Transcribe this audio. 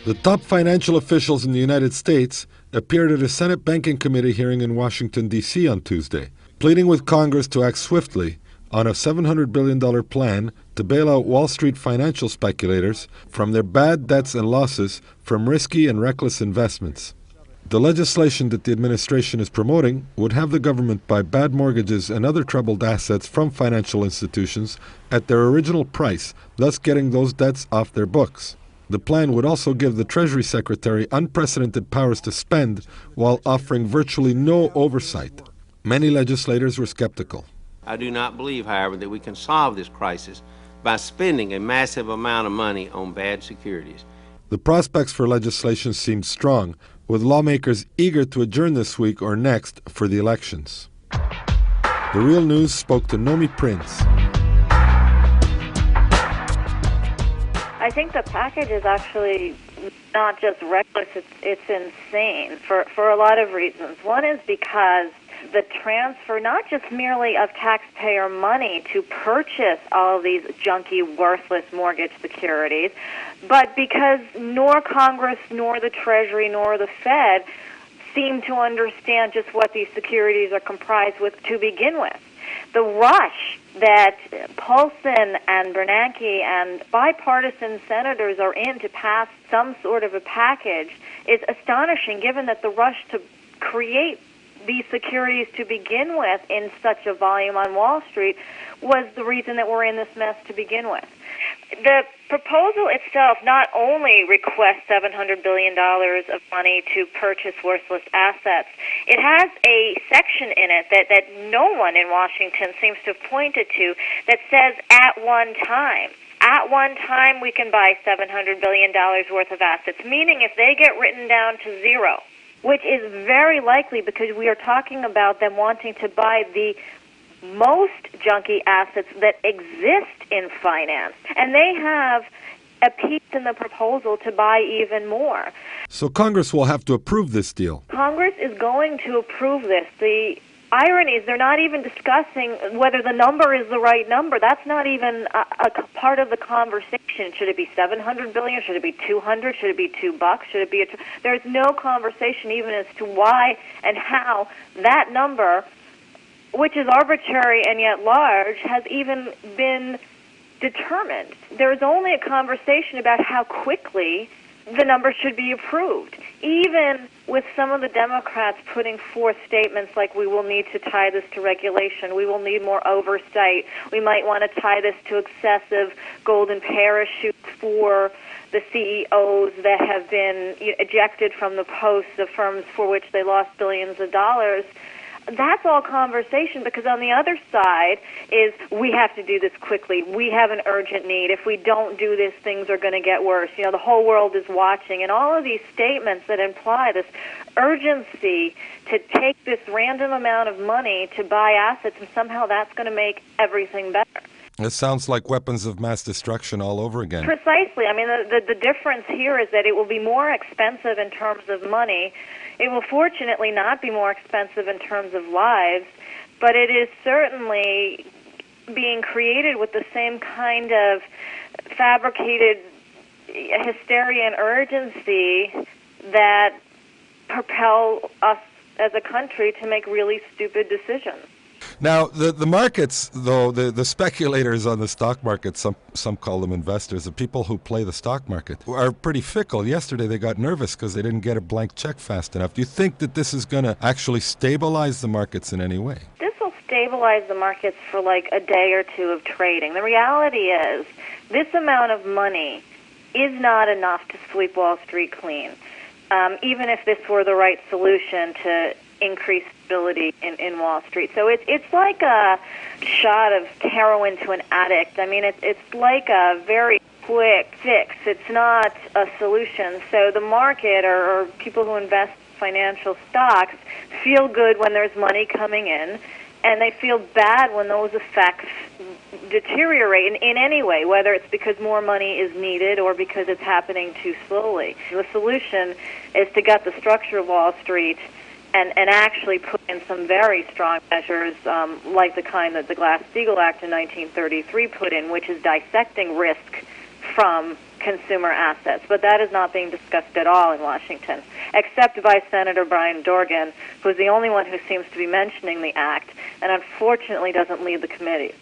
The top financial officials in the United States appeared at a Senate Banking Committee hearing in Washington, D.C. on Tuesday, pleading with Congress to act swiftly on a $700 billion plan to bail out Wall Street financial speculators from their bad debts and losses from risky and reckless investments. The legislation that the administration is promoting would have the government buy bad mortgages and other troubled assets from financial institutions at their original price, thus getting those debts off their books. The plan would also give the Treasury Secretary unprecedented powers to spend while offering virtually no oversight. Many legislators were skeptical. I do not believe, however, that we can solve this crisis by spending a massive amount of money on bad securities. The prospects for legislation seemed strong, with lawmakers eager to adjourn this week or next for the elections. The Real News spoke to Nomi Prins. I think the package is actually not just reckless, it's insane for a lot of reasons. One is because the transfer, not just merely of taxpayer money to purchase all of these junky, worthless mortgage securities, but because nor Congress, nor the Treasury, nor the Fed seem to understand just what these securities are comprised with to begin with. The rush that Paulson and Bernanke and bipartisan senators are in to pass some sort of a package is astonishing, given that the rush to create these securities to begin with in such a volume on Wall Street was the reason that we're in this mess to begin with. The proposal itself not only requests $700 billion of money to purchase worthless assets, it has a section in it that no one in Washington seems to have pointed to that says at one time. At one time we can buy $700 billion worth of assets, meaning if they get written down to zero, which is very likely because we are talking about them wanting to buy the most junky assets that exist in finance. And they have a piece in the proposal to buy even more. So Congress will have to approve this deal. Congress is going to approve this. The irony is they're not even discussing whether the number is the right number. That's not even a part of the conversation. Should it be $700 billion? Should it be $200? Should it be $2? Should it be There's no conversation even as to why and how that number, which is arbitrary and yet large, has even been determined. There's only a conversation about how quickly the number should be approved, even with some of the Democrats putting forth statements like, we will need to tie this to regulation, we will need more oversight, we might want to tie this to excessive golden parachutes for the CEOs that have been ejected from the posts of firms for which they lost billions of dollars. That's all conversation, because on the other side is, we have to do this quickly. We have an urgent need. If we don't do this, things are going to get worse. The whole world is watching. And all of these statements that imply this urgency to take this random amount of money to buy assets, and somehow that's going to make everything better. It sounds like weapons of mass destruction all over again. Precisely. I mean, the difference here is that it will be more expensive in terms of money. It will fortunately not be more expensive in terms of lives, but it is certainly being created with the same kind of fabricated hysteria and urgency that propel us as a country to make really stupid decisions. Now, the markets, though, the speculators on the stock market, some call them investors, the people who play the stock market, are pretty fickle. Yesterday they got nervous because they didn't get a blank check fast enough. Do you think that this is going to actually stabilize the markets in any way? This will stabilize the markets for like a day or two of trading. The reality is, this amount of money is not enough to sweep Wall Street clean, even if this were the right solution to increase stability in Wall Street. So it's like a shot of heroin to an addict. I mean, it's like a very quick fix. It's not a solution. So the market or people who invest in financial stocks feel good when there's money coming in, and they feel bad when those effects deteriorate in any way, whether it's because more money is needed or because it's happening too slowly. The solution is to gut the structure of Wall Street and actually put in some very strong measures, like the kind that the Glass-Steagall Act in 1933 put in, which is dissecting risk from consumer assets. But that is not being discussed at all in Washington, except by Senator Brian Dorgan, who's the only one who seems to be mentioning the act, and unfortunately doesn't lead the committee.